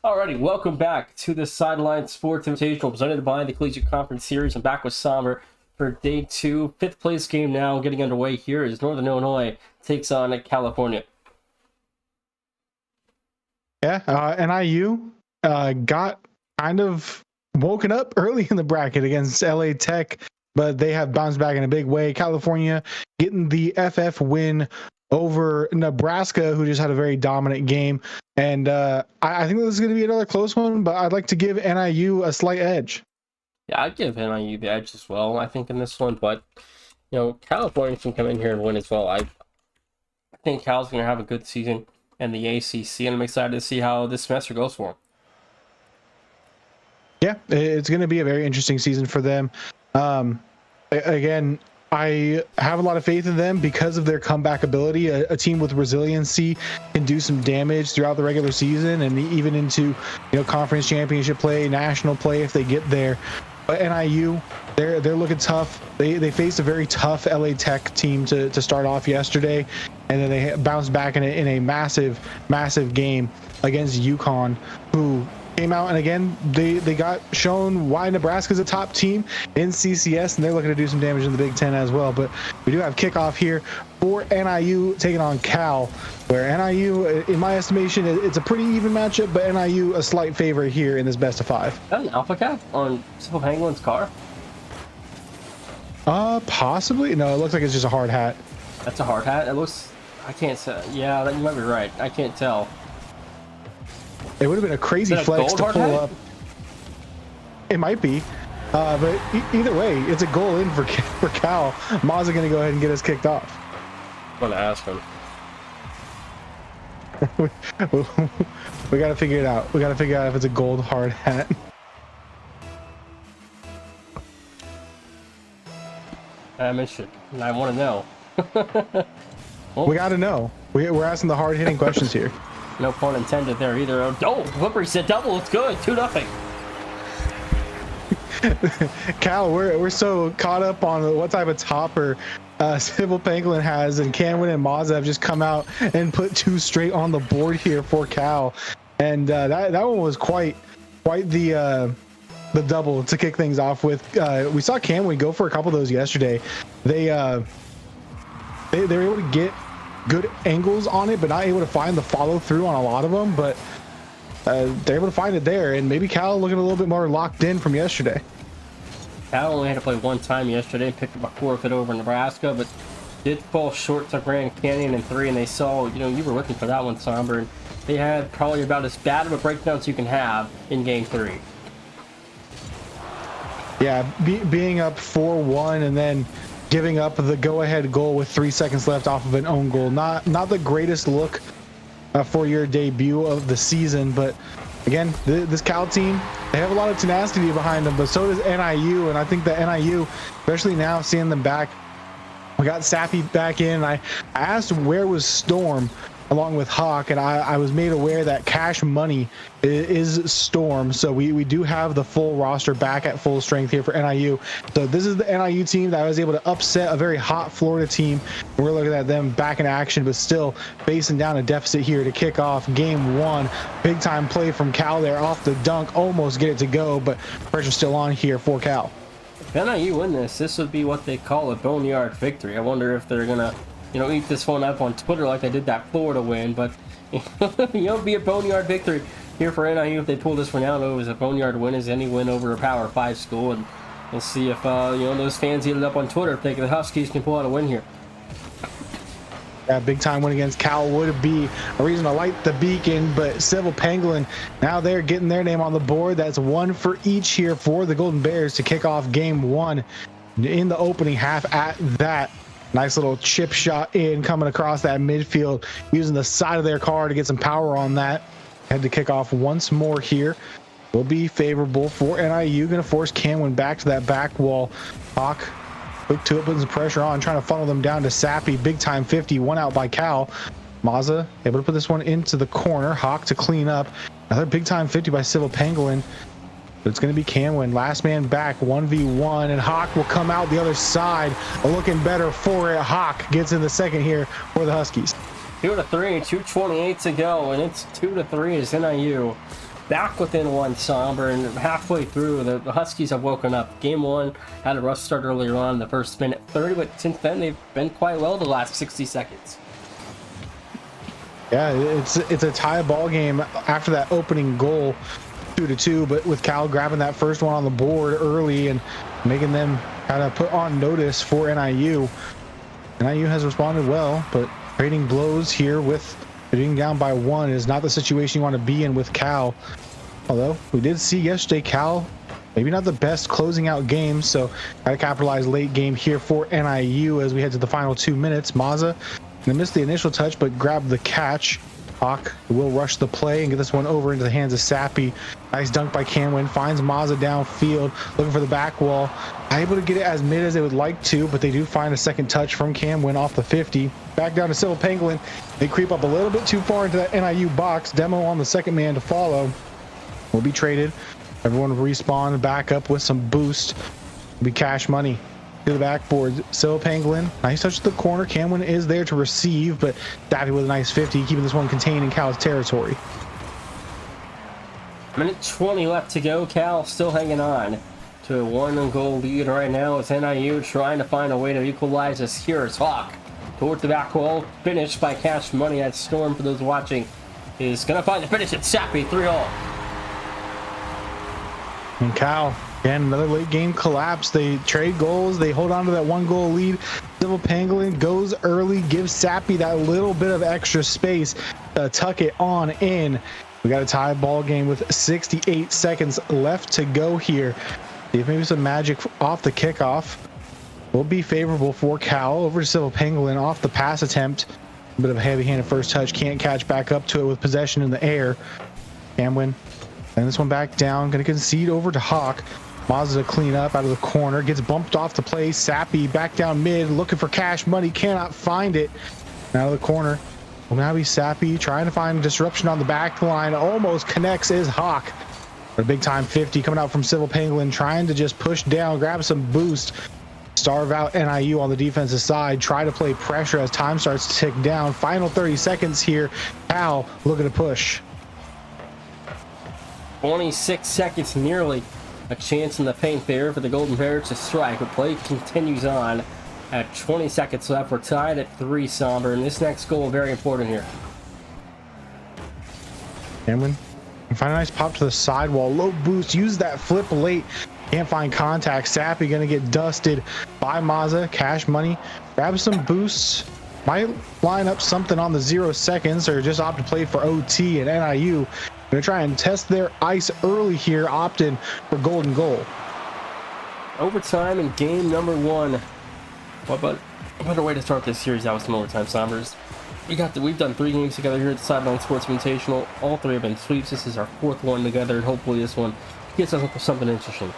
Alrighty, welcome back to the Sidelines Sports Invitational presented by the Collegiate Conference Series. I'm back with Somber for day 2, 5th place game now getting underway here as Northern Illinois takes on California. Yeah, NIU got kind of woken up early in the bracket against LA Tech, but they have bounced back in a big way. California getting the FF win over Nebraska, who just had a very dominant game. And I think this is going to be another close one, but I'd like to give NIU a slight edge. Yeah, I'd give NIU the edge as well, I think, in this one. But, California can come in here and win as well. I think Cal's going to have a good season in the ACC, and I'm excited to see how this semester goes for them. Yeah, it's going to be a very interesting season for them. Again, I have a lot of faith in them because of their comeback ability. A team with resiliency can do some damage throughout the regular season and even into conference championship play, national play if they get there. But NIU, they're looking tough. They faced a very tough LA Tech team to start off yesterday, and then they bounced back in a massive game against UConn, who came out, and again they got shown why Nebraska's a top team in CCS, and they're looking to do some damage in the Big Ten as well. But we do have kickoff here for NIU taking on Cal, where NIU, in my estimation, it's a pretty even matchup, but NIU a slight favorite here in this best of 5. Is that an alpha cap on Simple Penguin's car? Possibly. No, it looks like it's just a hard hat. That's a hard hat. It looks, I can't say. Yeah, you might be right. I can't tell. It would have been a crazy flex to pull up. It might be, but either way, it's a goal in for Cal. Mazza going to go ahead and get us kicked off. I'm going to ask him. We got to figure it out. We got to figure out if it's a gold hard hat. I'm interested, and I want to know. Well, we got to know. We're asking the hard-hitting questions here. No pun intended there either. Oh, Flippery said double. It's good. 2-0. Cal, we're so caught up on what type of topper Civil Pangolin has, and Canwin and Mazza have just come out and put 2 straight on the board here for Cal, and that one was quite the double to kick things off with. We saw Canwin go for a couple of those yesterday. They were able to get good angles on it, but not able to find the follow through on a lot of them. But they're able to find it there, and maybe Cal looking a little bit more locked in from yesterday. Cal only had to play one time yesterday, picked up a forfeit over Nebraska, but did fall short to Grand Canyon in 3, and they saw, you were looking for that one, Somber, and they had probably about as bad of a breakdown as you can have in game 3. Yeah, being up 4-1 and then giving up the go-ahead goal with 3 seconds left off of an own goal. Not the greatest look for your debut of the season, but again, this Cal team, they have a lot of tenacity behind them, but so does NIU, and I think that NIU, especially now seeing them back, we got Sappy back in. I asked where was Storm along with Hawk, and I was made aware that Cash Money is Storm, so we do have the full roster back at full strength here for NIU. So this is the NIU team that was able to upset a very hot Florida team. We're looking at them back in action, but still facing down a deficit here to kick off game 1. Big time play from Cal there off the dunk, almost get it to go, but pressure still on here for Cal. If NIU win this would be what they call a boneyard victory. I wonder if they're gonna eat this one up on Twitter like they did that Florida win, but be a boneyard victory here for NIU if they pull this one out. It was a boneyard win as any win over a Power 5 school, and we'll see if those fans eat it up on Twitter if the Huskies can pull out a win here. That big time win against Cal would be a reason to light the beacon, but Civil Pangolin, now they're getting their name on the board. That's 1 for each here for the Golden Bears to kick off game 1 in the opening half at that. Nice little chip shot in, coming across that midfield, using the side of their car to get some power on that. Had to kick off once more here. Will be favorable for NIU. Going to force Canwin back to that back wall. Hawk quick to it, putting some pressure on, trying to funnel them down to Sappy. Big time 50, one out by Cal. Mazza able to put this one into the corner. Hawk to clean up. Another big time 50 by Civil Pangolin. But it's going to be Canwin, last man back, 1v1, and Hawk will come out the other side, looking better for it. Hawk gets in the second here for the Huskies. 2-3, 2:28 to go, and it's 2-3 as NIU back within one, Somber, and halfway through, the Huskies have woken up. Game 1 had a rough start earlier on, the first minute 30, but since then they've been quite well the last 60 seconds. Yeah, it's a tie ball game after that opening goal, 2-2, but with Cal grabbing that first one on the board early and making them kind of put on notice for NIU. NIU has responded well, but trading blows here with being down by 1 is not the situation you want to be in with Cal. Although we did see yesterday Cal maybe not the best closing out game, so gotta capitalize late game here for NIU as we head to the final 2 minutes. Mazza missed the initial touch but grabbed the catch. Hawk will rush the play and get this one over into the hands of Sappy. Nice dunk by Camwin, finds Mazza downfield looking for the back wall. Not able to get it as mid as they would like to, but they do find a second touch from Camwin off the 50. Back down to Civil Pangolin. They creep up a little bit too far into that NIU box. Demo on the second man to follow will be traded. Everyone will respawn back up with some boost. Will be cash money to the backboard. Civil Pangolin, nice touch to the corner. Camwin is there to receive, but Dappy with a nice 50, keeping this one contained in Cal's territory. Minute 20 left to go. Cal still hanging on to a 1-goal lead right now as NIU trying to find a way to equalize this. Here's Hawk towards the back wall, finished by Cash Money. At Storm, for those watching, is going to find the finish at Sappy, 3-all. And Cal, again, another late game collapse. They trade goals. They hold on to that 1-goal lead. Civil Pangolin goes early, gives Sappy that little bit of extra space to tuck it on in. We got a tie ball game with 68 seconds left to go here. See if maybe some magic off the kickoff will be favorable for Cal. Over to Civil Pangolin off the pass attempt. A bit of a heavy-handed first touch. Can't catch back up to it with possession in the air. Camwin. And this one back down. Going to concede over to Hawk. Mazda to clean up out of the corner. Gets bumped off the play. Sappy back down mid. Looking for Cash Money. Cannot find it. Out of the corner. Will now be Sappy trying to find disruption on the back line. Almost connects is Hawk. A big time 50 coming out from Civil Pangolin. Trying to just push down. Grab some boost. Starve out NIU on the defensive side. Try to play pressure as time starts to tick down. Final 30 seconds here. Cal looking to push. 26 seconds, nearly a chance in the paint there for the Golden Bears to strike, but play continues on at 20 seconds left. We're tied at 3, Somber, and this next goal very important here. Camwin find a nice pop to the sidewall. Low boost, use that flip late. Can't find contact. Sappy gonna get dusted by Mazza. Cash Money grab some boosts. Might line up something on the 0 seconds or just opt to play for OT. And NIU gonna try and test their ice early here, opting for golden goal. Overtime in game number 1. What better way to start this series out with some overtime, Sombers? We've done 3 games together here at the Sidelines Sports Invitational. All 3 have been sweeps. This is our 4th one together, and hopefully this one gets us something interesting.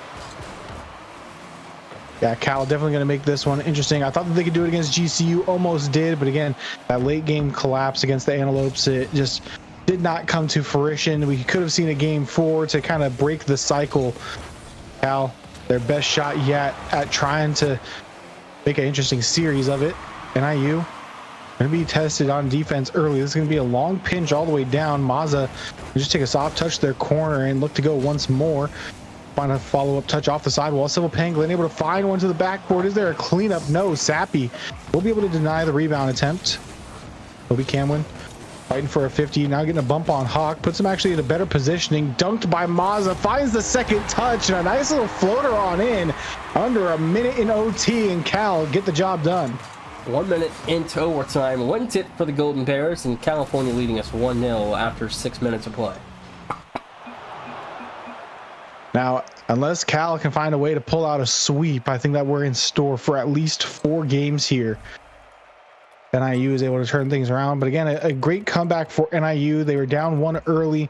Yeah, Cal definitely going to make this one interesting. I thought that they could do it against GCU, almost did, but again, that late game collapse against the Antelopes, it just did not come to fruition. We could have seen a game 4 to kind of break the cycle. Cal, their best shot yet at trying to make an interesting series of it. NIU going to be tested on defense early. This is going to be a long pinch all the way down. Mazza just take a soft touch to their corner and look to go once more. Find a follow-up touch off the sidewall. Civil Pangolin able to find one to the backboard. Is there a cleanup? No. Sappy will be able to deny the rebound attempt. Will be Camwin fighting for a 50. Now getting a bump on Hawk. Puts him actually in a better positioning. Dunked by Mazza. Finds the second touch and a nice little floater on in. Under a minute in OT, and Cal get the job done. 1 minute into overtime. Wins it for the Golden Bears, and California leading us 1-0 after 6 minutes of play. Now, unless Cal can find a way to pull out a sweep, I think that we're in store for at least 4 games here. NIU is able to turn things around, but again, a great comeback for NIU. They were down 1 early,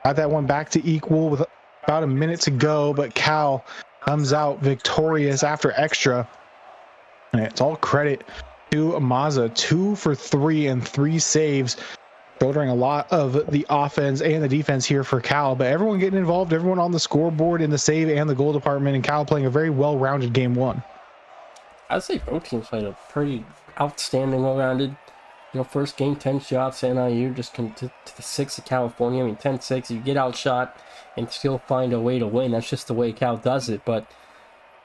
got that one back to equal with about a minute to go, but Cal comes out victorious after extra. And it's all credit to Mazza, 2 for 3 and 3 saves. Shouldering a lot of the offense and the defense here for Cal, but everyone getting involved, everyone on the scoreboard in the save and the goal department, and Cal playing a very well-rounded game 1. I'd say both teams played a pretty outstanding, well-rounded First game, 10 shots, NIU just to the 6 of California. I mean, 10-6, you get outshot and still find a way to win. That's just the way Cal does it. But,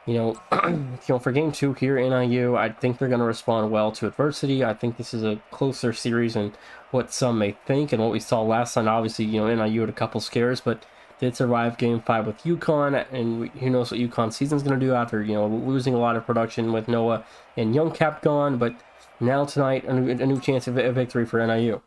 for game 2 here, NIU, I think they're going to respond well to adversity. I think this is a closer series than what some may think. And what we saw last time, obviously, NIU had a couple scares, but did survive game 5 with UConn. And who knows what UConn season's going to do after, losing a lot of production with Noah and Youngcap gone. But now tonight, a new chance of a victory for NIU.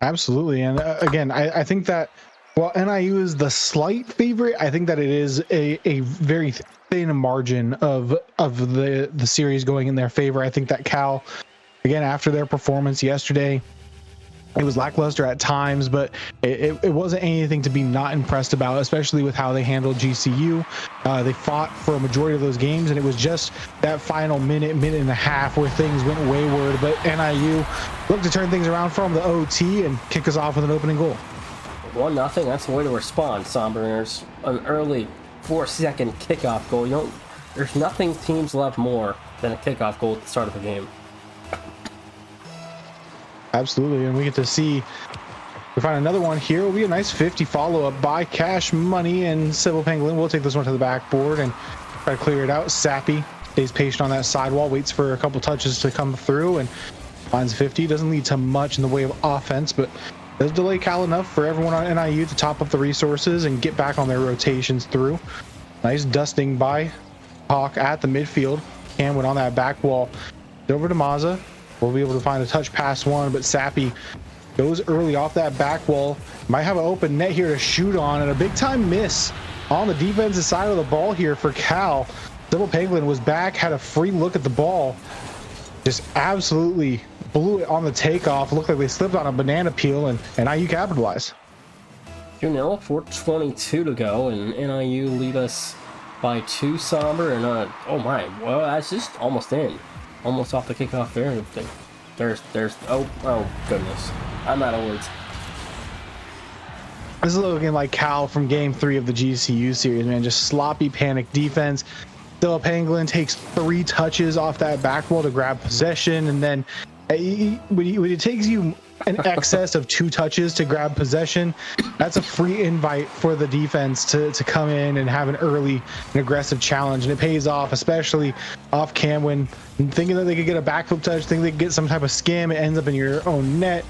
Absolutely. And again, I think that while NIU is the slight favorite, I think that it is a very thin margin of the series going in their favor. I think that Cal, again, after their performance yesterday, it was lackluster at times, but it wasn't anything to be not impressed about, especially with how they handled GCU. They fought for a majority of those games, and it was just that final minute and a half where things went wayward. But NIU looked to turn things around from the OT and kick us off with an opening goal. 1-0, that's the way to respond, Somber. There's an early 4-second kickoff goal. There's nothing teams love more than a kickoff goal at the start of the game. Absolutely, and we get to see we find another one here. Will be a nice 50 follow-up by Cash Money and Civil Pangolin. We'll take this one to the backboard and try to clear it out. Sappy stays patient on that sidewall, waits for a couple touches to come through and finds 50. Doesn't lead to much in the way of offense, but does delay Cal enough for everyone on NIU to top up the resources and get back on their rotations through. Nice dusting by Hawk at the midfield. Cam went on that back wall. Over to Mazza. We'll be able to find a touch past one, but Sappy goes early off that back wall. Might have an open net here to shoot on, and a big time miss on the defensive side of the ball here for Cal. Civil Pangolin was back, had a free look at the ball, just absolutely blew it on the takeoff. Looked like they slipped on a banana peel, and NIU capitalized. 2-0, 4:22 to go, and NIU lead us by 2, Somber, and oh my, well, that's just almost in. Almost off the kickoff there. There's oh goodness, I'm out of words. This is looking like Cal from game 3 of the GCU series, man. Just sloppy panic defense. Philip Pangolin takes 3 touches off that back wall to grab possession, and then when it takes you an excess of 2 touches to grab possession, that's a free invite for the defense to come in and have an early and aggressive challenge, and it pays off, especially off Camwin, thinking that they could get a backflip touch, thinking they could get some type of skim. It ends up in your own net,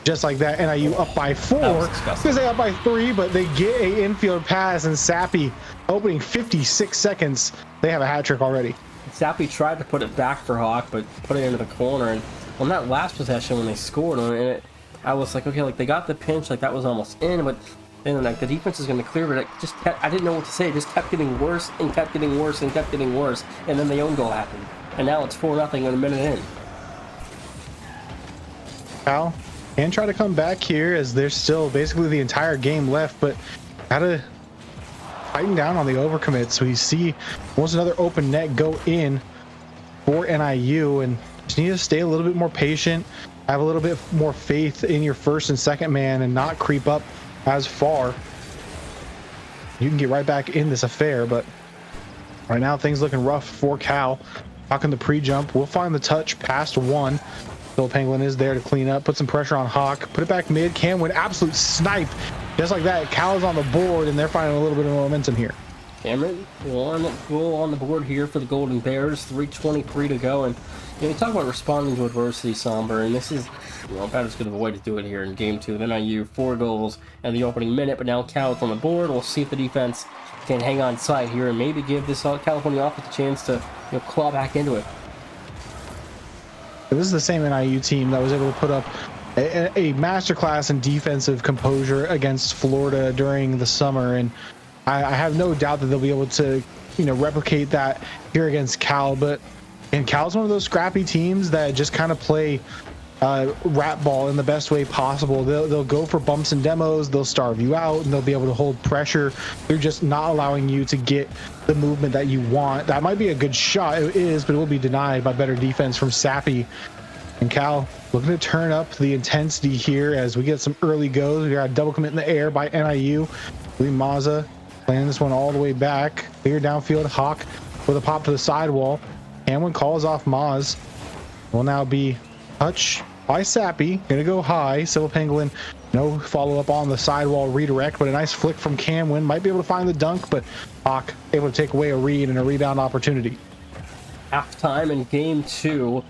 just like that. NIU up by 4 because they up by 3, but they get a infield pass, and Sappy, opening 56 seconds, they have a hat trick already. Sappy tried to put it back for Hawk, but put it into the corner, and on that last possession when they scored on it, I was like, okay, like they got the pinch, like that was almost in, but then like the defense is going to clear, but it just kept, I didn't know what to say. It just kept getting worse and kept getting worse and kept getting worse, and then the own goal happened, and now it's 4-0 and a minute in. Cal can try to come back here as there's still basically the entire game left, but gotta fighting down on the overcommits. We see almost another open net go in for NIU, and just need to stay a little bit more patient, have a little bit more faith in your first and second man, and not creep up as far. You can get right back in this affair, but right now things looking rough for Cal. Hawk in the pre-jump. We'll find the touch past 1. Phil Pangolin is there to clean up, put some pressure on Hawk, put it back mid. Cam win, absolute snipe. Just like that, Cal's on the board, and they're finding a little bit of momentum here. Cameron, one goal on the board here for the Golden Bears, 3:23 to go, and you talk about responding to adversity, Somber, and this is about as good of a way to do it here in game 2. Then NIU 4 goals in the opening minute, but now Cal's on the board. We'll see if the defense can hang on side here and maybe give this California offense a chance to claw back into it. This is the same NIU team that was able to put up a masterclass in defensive composure against Florida during the summer, and I have no doubt that they'll be able to replicate that here against Cal. But Cal's one of those scrappy teams that just kind of play rat ball in the best way possible. They'll go for bumps and demos, they'll starve you out, and they'll be able to hold pressure. They're just not allowing you to get the movement that you want. That might be a good shot, it is, but it will be denied by better defense from Sappy. And Cal looking to turn up the intensity here as we get some early goes. We got a double commit in the air by NIU. Lee Mazza playing this one all the way back. Clear downfield. Hawk with a pop to the sidewall. Hamlin calls off Maz. will now be touch by Sappy. Gonna go high. Civil Pangolin, no follow-up on the sidewall redirect, but a nice flick from Camwin. Might be able to find the dunk, but Hawk able to take away a read and a rebound opportunity. Halftime in game 2.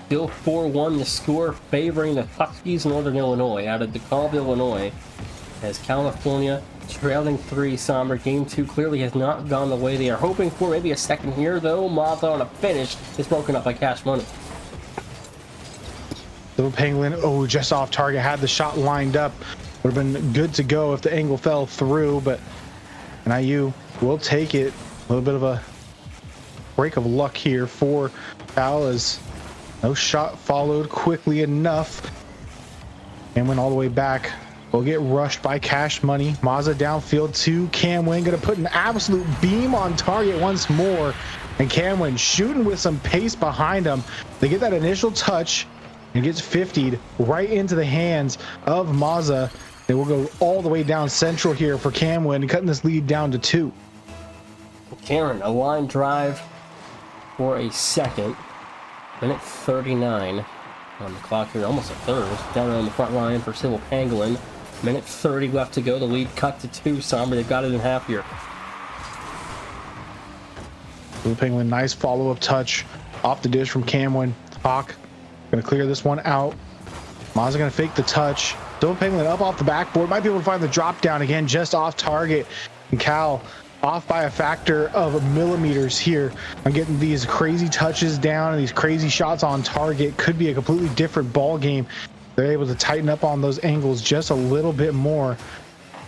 Still 4-1 the score, favoring the Huskies, Northern Illinois, out of DeKalb, Illinois. As California trailing 3, Somber. Game 2 clearly has not gone the way they are hoping for. Maybe a second here, though. Mazza on a finish is broken up by Cash Money. Little Pangolin, oh, just off target, had the shot lined up. Would have been good to go if the angle fell through, but NIU will take it. A little bit of a break of luck here for Cal, as no shot followed quickly enough. And went all the way back. Will get rushed by Cash Money. Mazza downfield to Camwin. Gonna put an absolute beam on target once more. And Camwin shooting with some pace behind him. They get that initial touch and gets 50'd right into the hands of Mazza. They will go all the way down central here for Camwin, cutting this lead down to 2. Karen, a line drive for a second. Minute 39 on the clock here, almost a third. Down on the front line for Civil Pangolin. Minute 30 left to go. The lead cut to 2. Somber, they've got it in half here. Civil Pangolin, nice follow-up touch off the dish from Camwin. Hawk gonna clear this one out. Mazza gonna fake the touch. Civil Pangolin up off the backboard. Might be able to find the drop down again, just off target. And Cal off by a factor of millimeters here. I'm getting these crazy touches down and these crazy shots on target. Could be a completely different ball game. They're able to tighten up on those angles just a little bit more.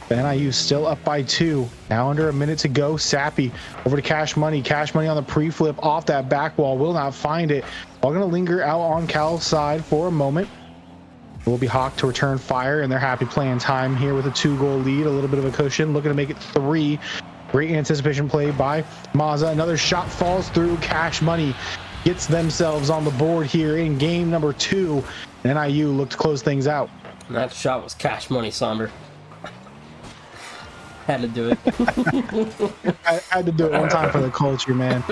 The NIU still up by 2. Now under a minute to go. Sappy over to Cash Money. Cash Money on the pre-flip off that back wall. Will not find it. All going to linger out on Cal's side for a moment. It will be Hawk to return fire, and they're happy playing time here with a 2-goal lead. A little bit of a cushion. Looking to make it 3. Great anticipation play by Mazza. Another shot falls through. Cash Money gets themselves on the board here in game number 2. NIU look to close things out. And that shot was Cash Money, Somber. Had to do it. I had to do it one time for the culture, man.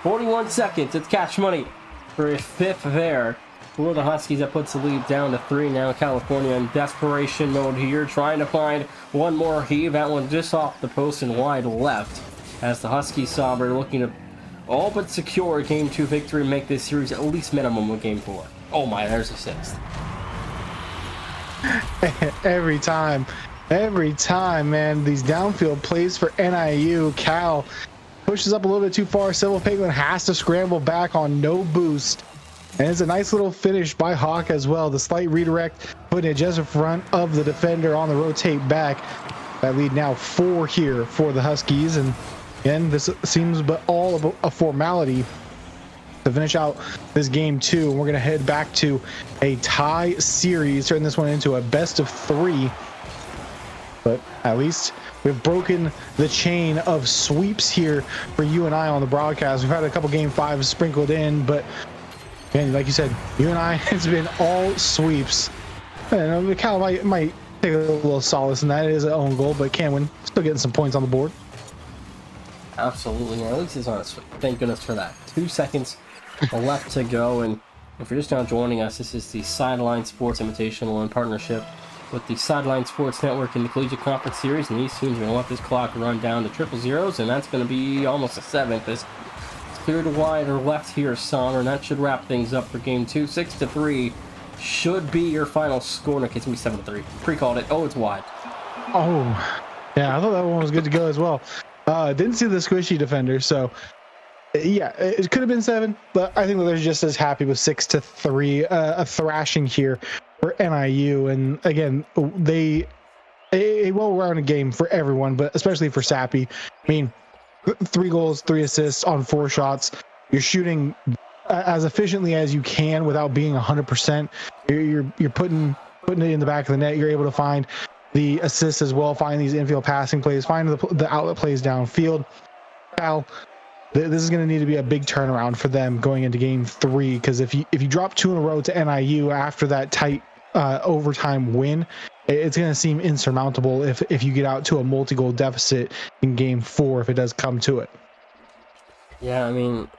41 seconds. It's Cash Money for a 5th there. For the Huskies, that puts the lead down to 3 now. California in desperation mode here, trying to find one more heave. That one just off the post and wide left. As the Huskies, Somber, looking to all but secure a Game 2 victory and make this series at least minimum of Game 4. Oh my, there's a 6th. Every time, man. These downfield plays for NIU. Cal pushes up a little bit too far. Civil Pangolin has to scramble back on no boost. And it's a nice little finish by Hawk as well. The slight redirect, putting it just in front of the defender on the rotate back. That lead now 4 here for the Huskies. And again, this seems but all a formality to finish out this game 2. And we're going to head back to a tie series, turn this one into a best of 3. But at least we've broken the chain of sweeps here for you and I on the broadcast. We've had a couple game 5s sprinkled in, but again, like you said, you and I, it's been all sweeps. And Cal might take a little solace in that. It is an own goal, but Camwin still getting some points on the board. Absolutely. At least it's on a sweep. Thank goodness for that. 2 seconds left to go. And if you're just now joining us, this is the Sidelines Sports Invitational in partnership with the Sidelines Sports Network in the Collegiate Conference Series. And these teams are going to let this clock run down to triple zeros, and that's going to be almost a 7th. It's cleared wide or left here, Sommer, and that should wrap things up for game 2. 6-3 should be your final score. No, it's going to be 7-3. Pre-called it. Oh, it's wide. Oh, yeah, I thought that one was good to go as well. Didn't see the squishy defender, so yeah, it could have been 7, but I think that they're just as happy with 6-3, a thrashing here for NIU. And again, a well-rounded game for everyone, but especially for Sappy. I mean, 3 goals, 3 assists on 4 shots. You're shooting as efficiently as you can without being 100%. You're putting it in the back of the net. You're able to find the assists as well, find these infield passing plays, find the outlet plays downfield. Cal, this is going to need to be a big turnaround for them going into game 3, because if you drop 2 in a row to NIU after that tight overtime win, it's going to seem insurmountable if you get out to a multi-goal deficit in game 4, if it does come to it. Yeah, I mean,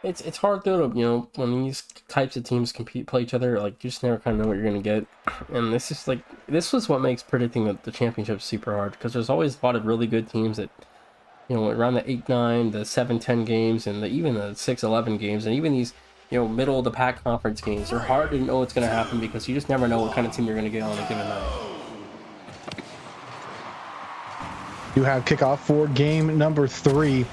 It's hard though to, when these types of teams play each other, like you just never kind of know what you're gonna get. And this was what makes predicting the championship super hard, because there's always a lot of really good teams that, around the 8-9, the 7-10 games, and even the 6-11 games, and even these, middle of the pack conference games. They're hard to know what's gonna happen because you just never know what kind of team you're gonna get on a given night. You have kickoff for game number 3.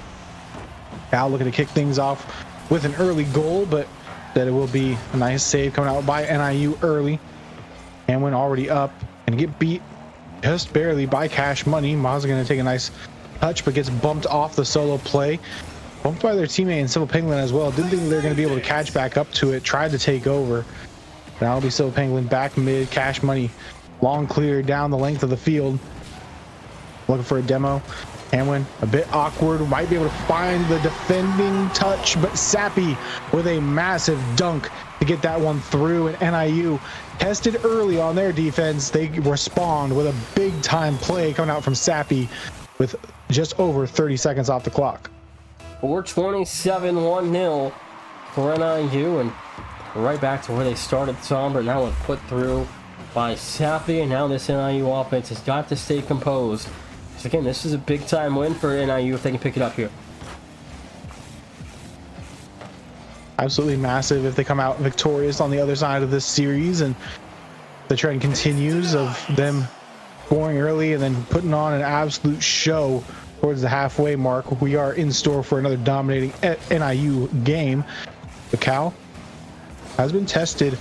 Cal looking to kick things off with an early goal, but that it will be a nice save coming out by NIU early. Hamlin already up and get beat just barely by Cash Money. Maz going to take a nice touch, but gets bumped off the solo play. Bumped by their teammate in Civil Penguin as well. Didn't think they were going to be able to catch back up to it. Tried to take over. Now it'll be Civil Penguin back mid. Cash Money long clear down the length of the field. Looking for a demo. Hamlin a bit awkward, might be able to find the defending touch, but Sappy with a massive dunk to get that one through. And NIU tested early on their defense. They respond with a big time play coming out from Sappy with just over 30 seconds off the clock. 4:27, 1-0 for NIU, and right back to where they started. Somber now was put through by Sappy, and now this NIU offense has got to stay composed. Again, this is a big time win for NIU if they can pick it up here. Absolutely massive if they come out victorious on the other side of this series, and the trend continues of them scoring early and then putting on an absolute show towards the halfway mark. We are in store for another dominating NIU game. The Cal has been tested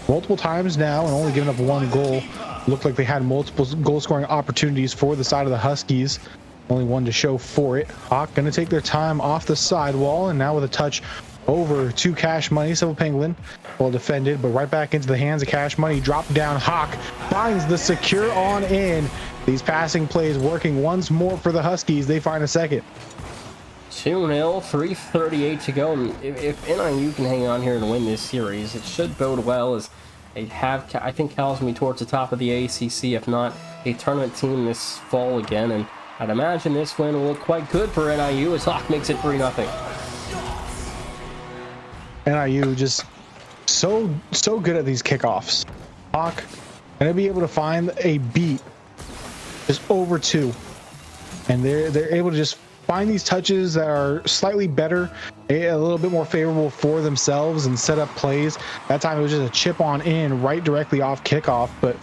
multiple times now and only given up 1 goal. Looked like they had multiple goal scoring opportunities for the side of the Huskies. Only one to show for it. Hawk going to take their time off the sidewall, and now with a touch over to Cash Money. Civil Penguin well defended, but right back into the hands of Cash Money. Drop down. Hawk finds the secure on in. These passing plays working once more for the Huskies. They find a second. 2-0, 3:38 to go. And if NIU can hang on here and win this series, it should bode well, as I think Cal's going to be towards the top of the ACC, if not a tournament team this fall again. And I'd imagine this win will look quite good for NIU as Hawk makes it 3-0. NIU just so good at these kickoffs. Hawk going to be able to find a beat just over 2, and they're able to just find these touches that are slightly better, a little bit more favorable for themselves, and set up plays. That time it was just a chip on in right directly off kickoff, but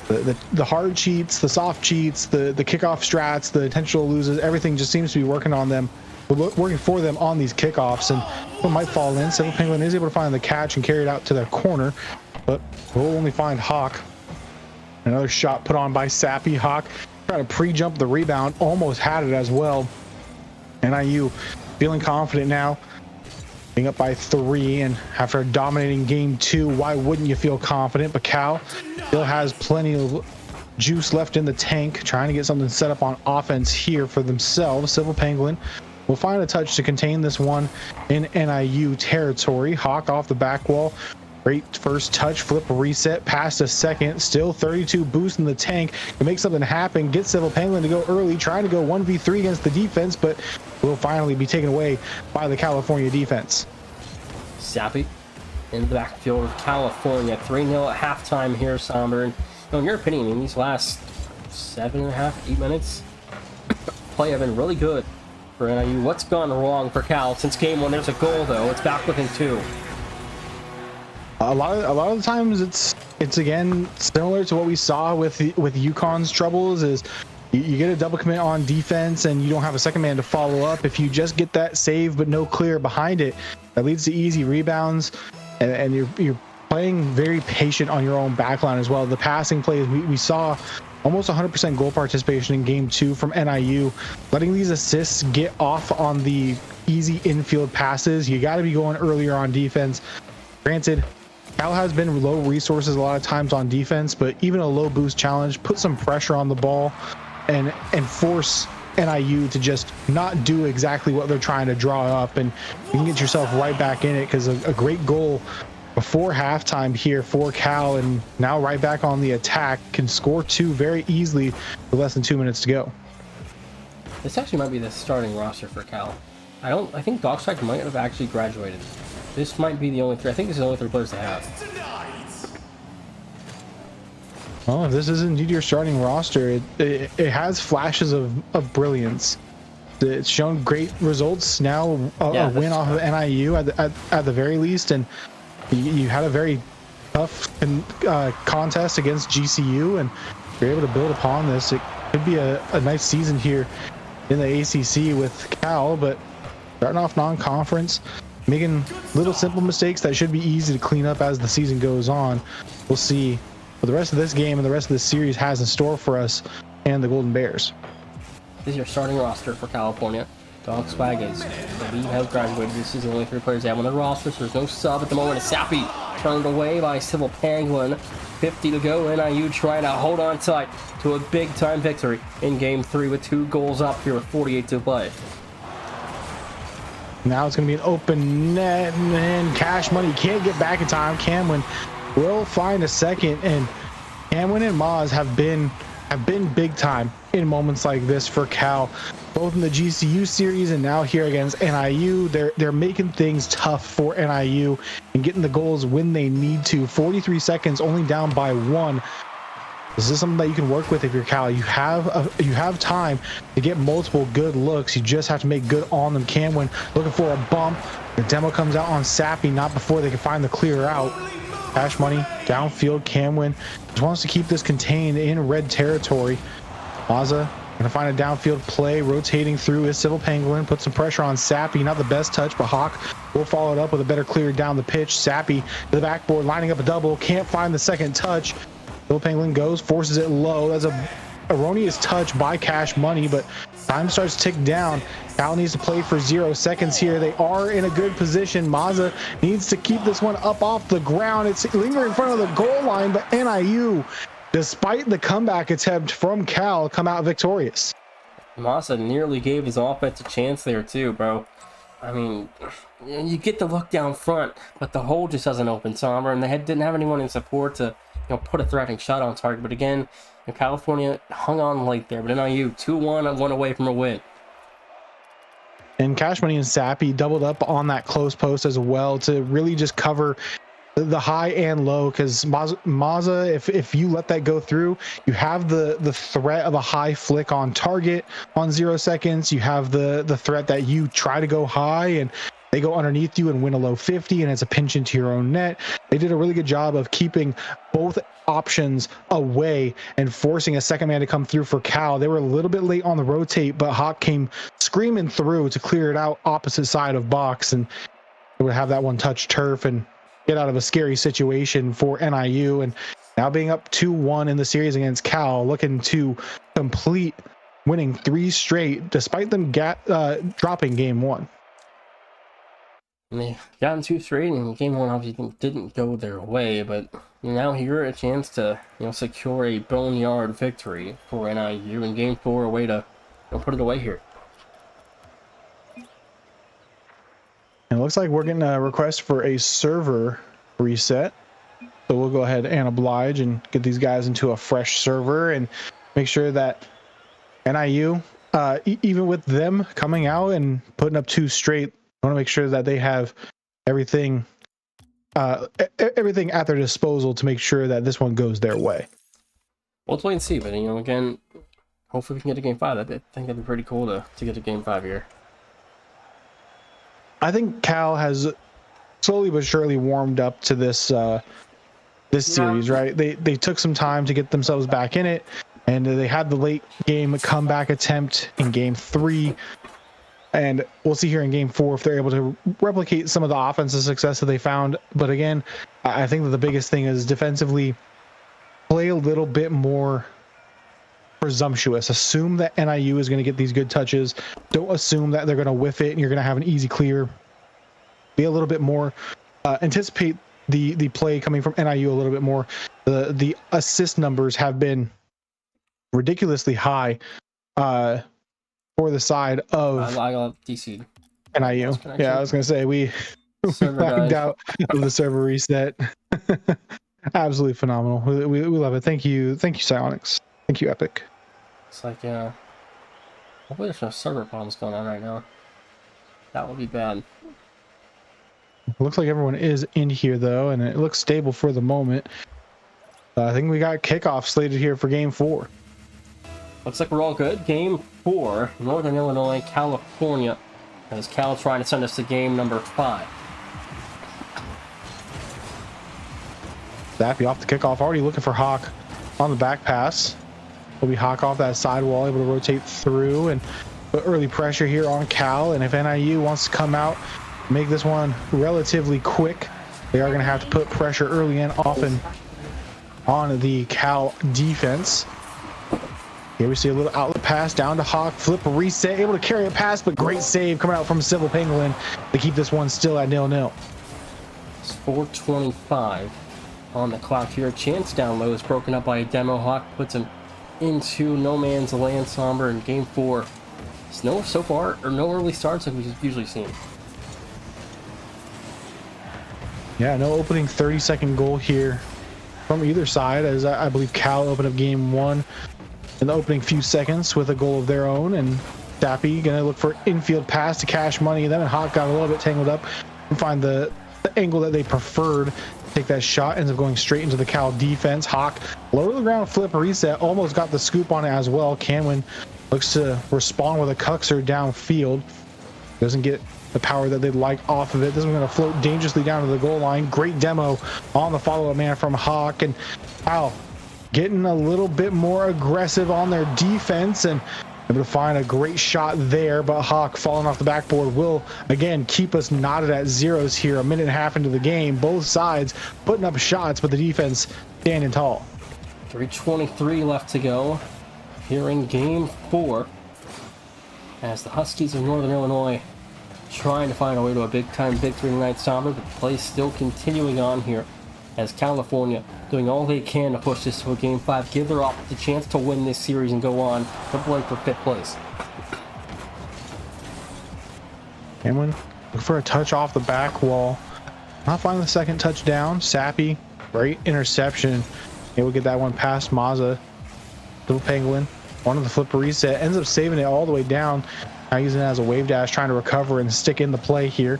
the hard cheats, the soft cheats, the kickoff strats, the intentional loses, everything just seems to be working for them on these kickoffs, and one might fall in. Civil Penguin is able to find the catch and carry it out to their corner, but we'll only find Hawk. Another shot put on by Sappy. Hawk trying to pre-jump the rebound, almost had it as well. NIU feeling confident now, being up by 3, and after a dominating game 2, why wouldn't you feel confident? But Cal still has plenty of juice left in the tank, trying to get something set up on offense here for themselves. Civil Penguin will find a touch to contain this one in NIU territory. Hawk off the back wall. Great first touch, flip reset, past a second, still 32 boost in the tank to make something happen. Get Civil Penguin to go early, trying to go 1v3 against the defense, but will finally be taken away by the California defense. Sappy in the backfield of California, 3-0 at halftime here, Somber. And in your opinion, in these last 7.5, 8 minutes, play have been really good for NIU. What's gone wrong for Cal since game 1? There's a goal though. It's back within 2. A lot of the times it's again similar to what we saw with UConn's troubles. Is you get a double commit on defense and you don't have a second man to follow up. If you just get that save but no clear behind it, that leads to easy rebounds, and you're playing very patient on your own backline as well. The passing plays, we saw almost 100% goal participation in game 2 from NIU, letting these assists get off on the easy infield passes. You got to be going earlier on defense. Granted, Cal has been low resources a lot of times on defense, but even a low boost challenge, put some pressure on the ball and force NIU to just not do exactly what they're trying to draw up, and you can get yourself right back in it, because a great goal before halftime here for Cal, and now right back on the attack, can score 2 very easily with less than 2 minutes to go. This actually might be the starting roster for Cal. I think Dogstrike might have actually graduated. This might be the only three. I think this is the only three players they have. Well, if this is indeed your starting roster, it has flashes of brilliance. It's shown great results. Now a win off of NIU at the very least, and you had a very tough contest against GCU, and you're able to build upon this. It could be a nice season here in the ACC with Cal, but starting off non-conference, making little simple mistakes that should be easy to clean up as the season goes on. We'll see what the rest of this game and the rest of this series has in store for us and the Golden Bears. This is your starting roster for California. Dog Swag is the lead has graduated. This is the only three players they have on their roster, so there's no sub at the moment. Sappy turned away by Civil Penguin. 50 to go. NIU trying to hold on tight to a big-time victory in Game 3 with 2 goals up here with 48 to play. Now it's going to be an open net, and Cash Money can't get back in time. Camwin will find a second, and Camwin and Maz have been big time in moments like this for Cal, both in the GCU series and now here against NIU. They're making things tough for NIU and getting the goals when they need to. 43 seconds, only down by 1. This is something that you can work with if you're Cal. You have time to get multiple good looks. You just have to make good on them. Camwin looking for a bump. The demo comes out on Sappy, not before they can find the clear out. Cash Money downfield. Camwin just wants to keep this contained in red territory. Maza gonna find a downfield play, rotating through his Civil Penguin, put some pressure on Sappy. Not the best touch, but Hawk will follow it up with a better clear down the pitch. Sappy to the backboard, lining up a double, can't find the second touch. Civil Penguin goes, forces it low. That's a erroneous touch by Cash Money, but time starts to tick down. Cal needs to play for 0 seconds here. They are in a good position. Maza needs to keep this one up off the ground. It's lingering in front of the goal line, but NIU, despite the comeback attempt from Cal, come out victorious. Maza nearly gave his offense a chance there too, bro. I mean, you get the look down front, but the hole just doesn't open somber, and they didn't have anyone in support to put a threatening shot on target. But again, California hung on late there, but NIU 2-1 and 1 away from a win. And Cash Money and Sappy doubled up on that close post as well to really just cover the high and low, because Maza, if you let that go through, you have the threat of a high flick on target on 0 seconds. You have the threat that you try to go high and they go underneath you and win a low 50, and it's a pinch into your own net. They did a really good job of keeping both options away and forcing a second man to come through for Cal. They were a little bit late on the rotate, but Hawk came screaming through to clear it out opposite side of box, and they would have that one touch turf and get out of a scary situation for NIU. And now being up 2-1 in the series against Cal, looking to complete winning 3 straight despite them dropping game 1. And they got in 2 straight, and game 1 obviously didn't go their way, but now here a chance to secure a boneyard victory for NIU in game 4, a way to put it away here. And it looks like we're getting a request for a server reset, so we'll go ahead and oblige and get these guys into a fresh server and make sure that NIU, even with them coming out and putting up 2 straight, I want to make sure that they have everything at their disposal to make sure that this one goes their way. Well, let's wait and see, but again, hopefully we can get a game 5. I think that'd be pretty cool to get a game 5 here. I think Cal has slowly but surely warmed up to this series, right? They took some time to get themselves back in it, and they had the late game comeback attempt in game 3. And we'll see here in game 4 if they're able to replicate some of the offensive success that they found. But again, I think that the biggest thing is defensively play a little bit more presumptuous. Assume that NIU is going to get these good touches. Don't assume that they're going to whiff it and you're going to have an easy clear. Be a little bit more, anticipate the play coming from NIU a little bit more. The assist numbers have been ridiculously high for the side of I got DC. NIU. Yeah, I was gonna say we lagged out of the server reset. Absolutely phenomenal. We love it. Thank you, Psionics. Thank you, Epic. It's like hopefully there's no server problems going on right now. That would be bad. Looks like everyone is in here though, and it looks stable for the moment. I think we got kickoff slated here for game 4. Looks like we're all good. Game 4, Northern Illinois, California. As Cal trying to send us to game number 5. Zappy off the kickoff, already looking for Hawk on the back pass. Will be Hawk off that sidewall, able to rotate through and put early pressure here on Cal. And if NIU wants to come out, make this one relatively quick, they are going to have to put pressure early and often on the Cal defense. Here we see a little outlet pass down to Hawk, flip reset, able to carry a pass, but great save coming out from Civil Pangolin to keep this one still at 0-0. It's 4:25 on the clock here. Chance down low is broken up by a demo. Hawk puts him into no man's land. Somber in game 4. It's no so far, or no early starts like we've usually seen. Yeah, no opening 30-second goal here from either side, as I believe Cal opened up game 1 in the opening few seconds with a goal of their own, and Dappy gonna look for infield pass to Cash Money. Then Hawk got a little bit tangled up and find the angle that they preferred. Take that shot, ends up going straight into the Cal defense. Hawk low to the ground, flip reset, almost got the scoop on it as well. Canwin looks to respond with a cuxer downfield. Doesn't get the power that they'd like off of it. This one's going to float dangerously down to the goal line. Great demo on the follow-up man from Hawk, and Cal getting a little bit more aggressive on their defense and able to find a great shot there, but Hawk falling off the backboard will again keep us knotted at zeros here. A minute and a half into the game, both sides putting up shots, but the defense standing tall. 3:23 left to go here in game 4, as the Huskies of Northern Illinois trying to find a way to a big-time victory tonight. Somber, but play still continuing on here, as California doing all they can to push this to a game 5, give their offense a chance to win this series and go on to play for 5th place. Cameron look for a touch off the back wall, not finding the second touchdown. Sappy, great interception. Able to get that one past Mazza. Little Penguin, one of the flip reset, ends up saving it all the way down. Now using it as a wave dash, trying to recover and stick in the play here.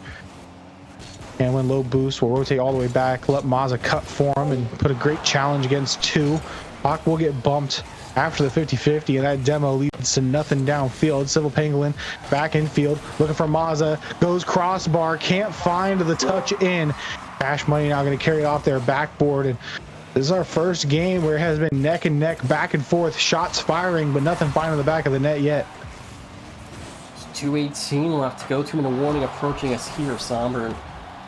And when low boost, will rotate all the way back, let Mazza cut for him and put a great challenge against 2. Hawk will get bumped after the 50-50, and that demo leads to nothing downfield. Civil Pangolin back infield, looking for Mazza, goes crossbar, can't find the touch in. Cash Money now going to carry it off their backboard, and this is our first game where it has been neck and neck, back and forth, shots firing, but nothing finding the back of the net yet. 2:18 left to go. 2-minute warning approaching us here, Somber. And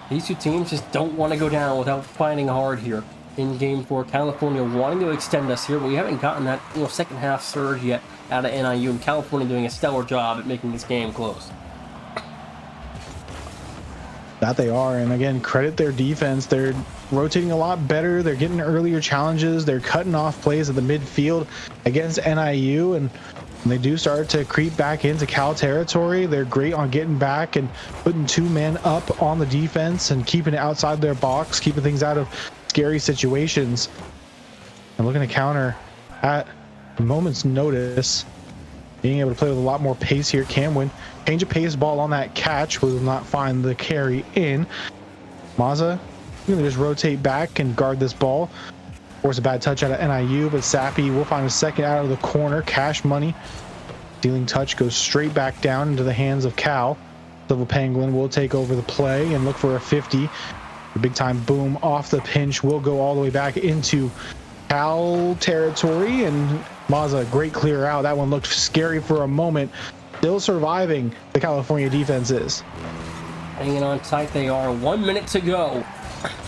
these two teams just don't want to go down without fighting hard here in game 4. California wanting to extend us here, but we haven't gotten that second half surge yet out of NIU, and California doing a stellar job at making this game close. That they are, and again, credit their defense. They're rotating a lot better. They're getting earlier challenges. They're cutting off plays at the midfield against NIU, and when they do start to creep back into Cal territory, they're great on getting back and putting 2 men up on the defense and keeping it outside their box, keeping things out of scary situations, and looking to counter at a moment's notice. Being able to play with a lot more pace here. Camwin, change of pace ball on that catch, will not find the carry in. Mazza going to just rotate back and guard this ball. Force a bad touch out of NIU, but Sappy will find a second out of the corner. Cash Money, dealing touch, goes straight back down into the hands of Cal. Civil Pangolin will take over the play and look for a 50. The big time boom off the pinch will go all the way back into Cal territory, and Mazza, great clear out. That one looked scary for a moment. Still surviving, the California defense is. Hanging on tight they are. 1 minute to go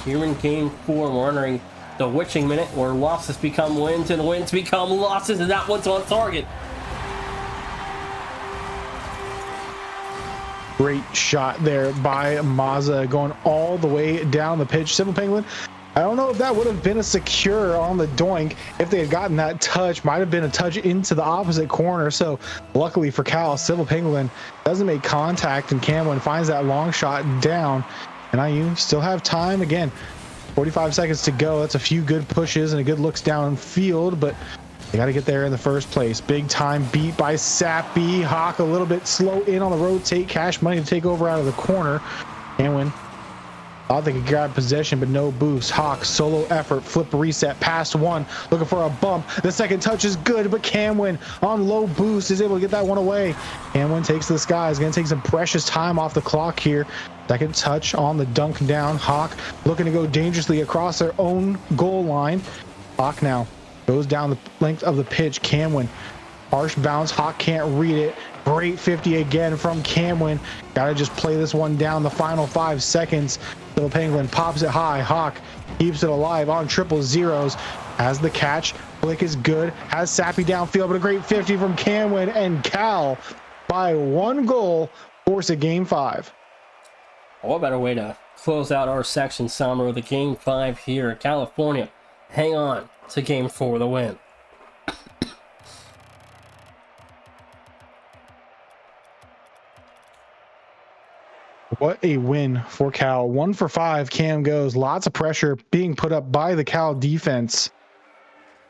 here in game 4. We're entering the witching minute, where losses become wins and wins become losses, and that one's on target. Great shot there by Mazza, going all the way down the pitch. Civil Penguin, I don't know if that would have been a secure on the doink if they had gotten that touch. Might have been a touch into the opposite corner. So luckily for Cal, Civil Penguin doesn't make contact, and Camwin finds that long shot down. And IU still have time. Again, 45 seconds to go. That's a few good pushes and a good looks downfield, but They got to get there in the first place. Big time beat by Sappy. Hawk a little bit slow in on the rotate. Cash Money to take over out of the corner. Camwin thought they could grab possession, but no boost. Hawk solo effort, flip reset, past one, looking for a bump. The second touch is good, but Camwin on low boost is able to get that one away. Camwin takes to the sky. Is going to take some precious time off the clock here. Second touch on the dunk down. Hawk looking to go dangerously across their own goal line. Hawk now goes down the length of the pitch. Camwin, harsh bounce. Hawk can't read it. Great 50 again from Camwin. Gotta just play this one down the final 5 seconds. Little Penguin pops it high. Hawk keeps it alive on triple zeros. Has the catch. Flick is good. Has Sappy downfield, but a great 50 from Camwin, and Cal by 1 goal force a game 5. What better way to close out our section, Summer, with a game 5 here in California. Hang on to game 4 the win. What a win for Cal. 1 for 5. Cam goes. Lots of pressure being put up by the Cal defense.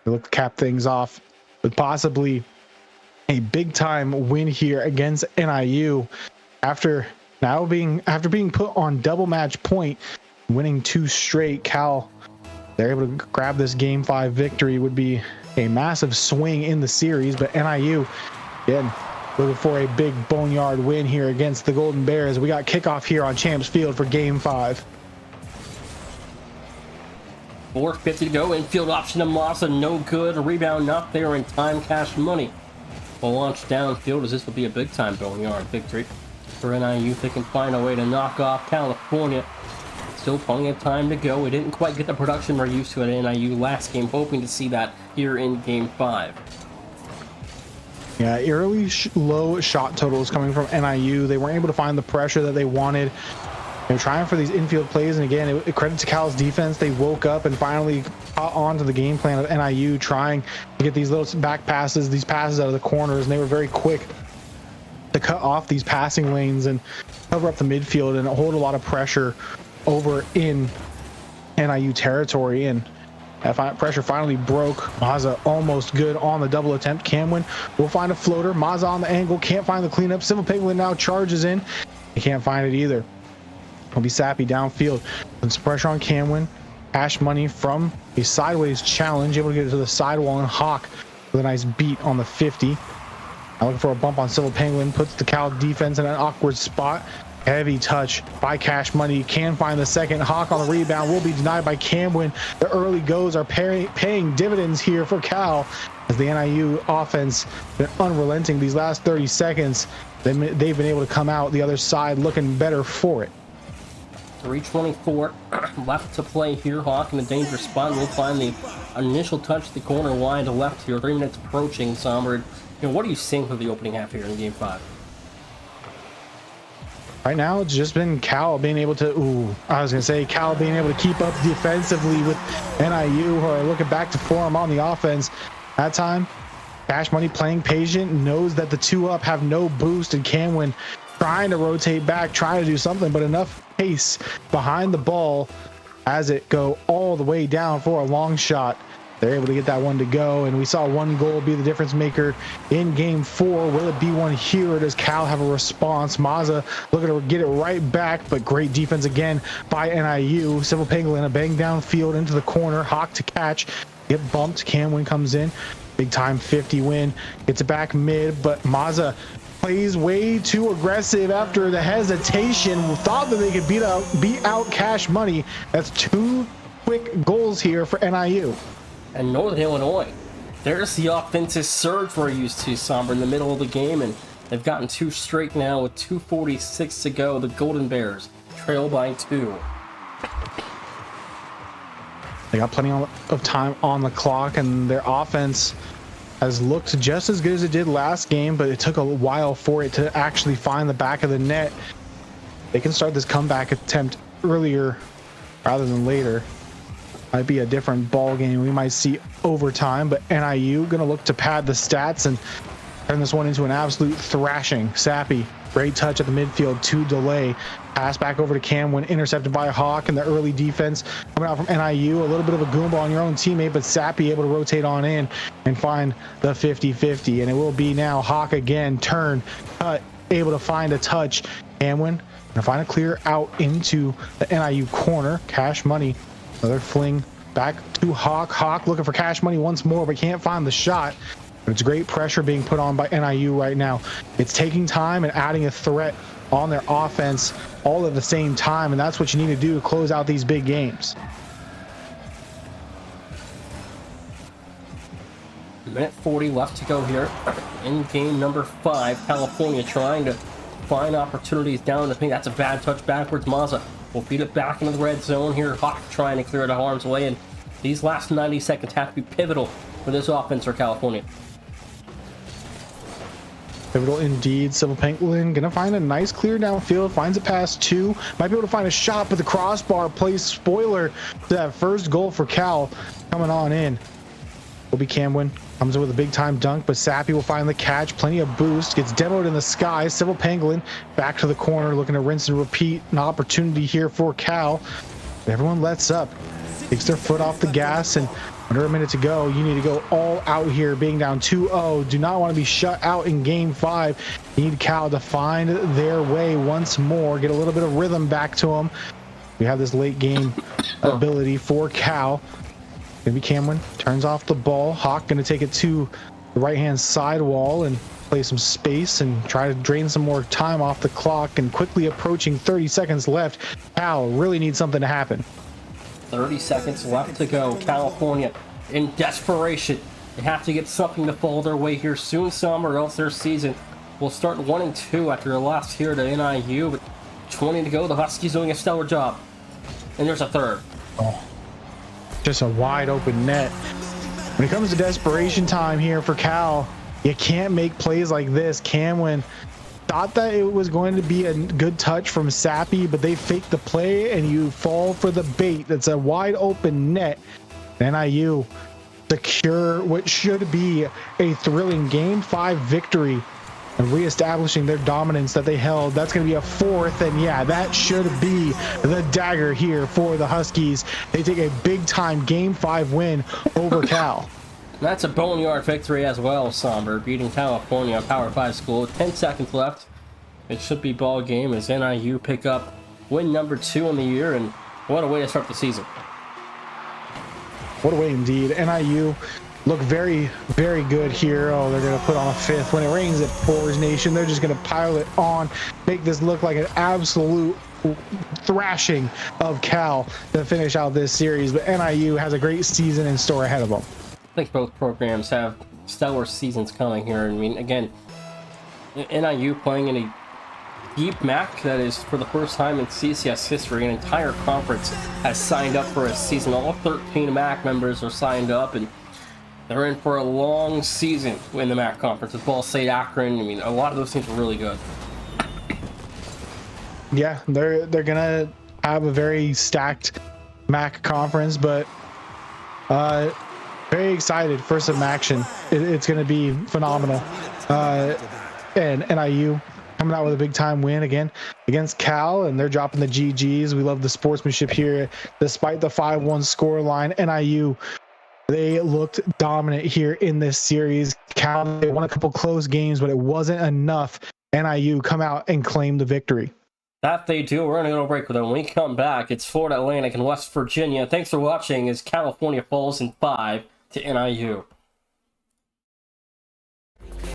They look to cap things off with possibly a big time win here against NIU after being put on double match point, winning 2 straight. Cal, they're able to grab this game 5 victory. Would be a massive swing in the series, but NIU again looking for a big boneyard win here against the Golden Bears. We got kickoff here on Champs Field for game 5. 4:50 to go. Infield option to Massa, no good. Rebound not there in time. Cash Money will launch downfield, as this will be a big time boneyard victory for NIU. If they can find a way to knock off California. Still plenty of time to go. We didn't quite get the production we're used to at NIU last game. Hoping to see that here in game 5. Yeah, early low shot totals coming from NIU. They weren't able to find the pressure that they wanted. They're trying for these infield plays, and again, it credit to Cal's defense. They woke up and finally caught on to the game plan of NIU, trying to get these little back passes, these passes out of the corners, and they were very quick to cut off these passing lanes and cover up the midfield and hold a lot of pressure over in NIU territory. And that pressure finally broke. Mazza almost good on the double attempt. Camwin will find a floater. Mazza on the angle, can't find the cleanup. Civil Penguin now charges in. He can't find it either. It'll be Sappy downfield. Put some pressure on Camwin. Cash Money from a sideways challenge, able to get it to the sidewall, and Hawk with a nice beat on the 50. Now looking for a bump on Civil Penguin, puts the Cal defense in an awkward spot. Heavy touch by Cash Money. Can find the second. Hawk on the rebound will be denied by Camwin. The early goes are paying dividends here for Cal, as the NIU offense been unrelenting these last 30 seconds. They've been able to come out the other side looking better for it. 3:24 left to play here. Hawk in a dangerous spot. We'll find the initial touch to the corner wide to left here. 3 minutes approaching. Somber, what are you seeing for the opening half here in game 5? Right now, it's just been Cal being able to, Cal being able to keep up defensively with NIU, who are looking back to form on the offense. That time, Cash Money playing patient, knows that the 2 up have no boost, and Camwin trying to rotate back, trying to do something, but enough pace behind the ball as it go all the way down for a long shot. They're able to get that one to go, and we saw 1 goal be the difference maker in game 4. Will it be one here, or does Cal have a response? Mazza looking to get it right back, but great defense again by NIU. Civil Penguin a bang downfield into the corner. Hawk to catch, get bumped. Camwin comes in, big time 50 win, gets it back mid, but Mazza plays way too aggressive after the hesitation. Thought that they could beat out Cash Money. That's 2 quick goals here for NIU. And Northern Illinois, there's the offensive surge we're used to, Somber, in the middle of the game, and they've gotten 2 straight now with 2:46 to go. The Golden Bears trail by 2. They got plenty of time on the clock, and their offense has looked just as good as it did last game, but it took a while for it to actually find the back of the net. They can start this comeback attempt earlier rather than later. Might be a different ball game. We might see overtime, but NIU gonna look to pad the stats and turn this one into an absolute thrashing. Sappy Great touch at the midfield to delay. Pass back over to Cam when intercepted by Hawk, and the early defense coming out from NIU. A little bit of a goomba on your own teammate, but Sappy able to rotate on in and find the 50-50. And it will be now Hawk again, turn, cut, able to find a touch. Camwin gonna find a clear out into the NIU corner. Cash Money, another fling back to Hawk. Hawk looking for Cash Money once more, but can't find the shot. But it's great pressure being put on by NIU right now. It's taking time and adding a threat on their offense all at the same time, and that's what you need to do to close out these big games. Minute 40 left to go here in game number 5. California trying to find opportunities down. I think that's a bad touch backwards. Mazza will feed it back into the red zone here. Hawk trying to clear it harm's way, and these last 90 seconds have to be pivotal for this offense for California. Pivotal indeed. Civil Pangolin gonna find a nice clear downfield, finds a pass 2, might be able to find a shot, but the crossbar plays spoiler to that first goal for Cal coming on in. Will be Camwin, comes in with a big time dunk, but Sappy will find the catch, plenty of boost, gets demoed in the sky. Civil Pangolin back to the corner, looking to rinse and repeat. An opportunity here for Cal. Everyone lets up, takes their foot off the gas, and under a minute to go, you need to go all out here, being down 2-0. Do not want to be shut out in game 5. You need Cal to find their way once more, get a little bit of rhythm back to them. We have this late game ability for Cal. Gonna be Cameron, turns off the ball. Hawk gonna take it to the right-hand side wall and play some space and try to drain some more time off the clock. And quickly approaching 30 seconds left, Cal really needs something to happen. 30 seconds left to go. California in desperation. They have to get something to fall their way here soon, some, or else their season will start 1-2 after a loss here to NIU. But 20 to go. The Huskies doing a stellar job. And there's a third. Oh, just a wide open net. When it comes to desperation time here for Cal, you can't make plays like this. Camwin thought that it was going to be a good touch from Sappy, but they faked the play and you fall for the bait. That's a wide open net. NIU secure what should be a thrilling game 5 victory and reestablishing their dominance that they held. That's going to be a 4th, and yeah, that should be the dagger here for the Huskies. They take a big time game 5 win over Cal. That's a boneyard victory as well, Somber, beating California, a Power 5 school. 10 seconds left. It should be ball game as NIU pick up win number 2 on the year, and what a way to start the season. What a way indeed. NIU look very, very good here. Oh, they're going to put on a 5th. When it rains at Forge Nation, they're just going to pile it on, make this look like an absolute thrashing of Cal to finish out this series. But NIU has a great season in store ahead of them. I think both programs have stellar seasons coming here. I mean, again, NIU playing in a deep MAC that is for the first time in CCS history. An entire conference has signed up for a season. All 13 MAC members are signed up, and they're in for a long season in the MAC conference with Ball State, Akron. I mean, a lot of those teams are really good. Yeah, they're gonna have a very stacked MAC conference, but very excited for some action. It's going to be phenomenal. And NIU coming out with a big time win again against Cal, and they're dropping the GGs. We love the sportsmanship here. Despite the 5-1 score line, NIU, they looked dominant here in this series. Cal, they won a couple close games, but it wasn't enough. NIU come out and claim the victory. That they do. We're going to go to a break with them. When we come back, it's Florida Atlantic and West Virginia. Thanks for watching as California falls in 5 to NIU.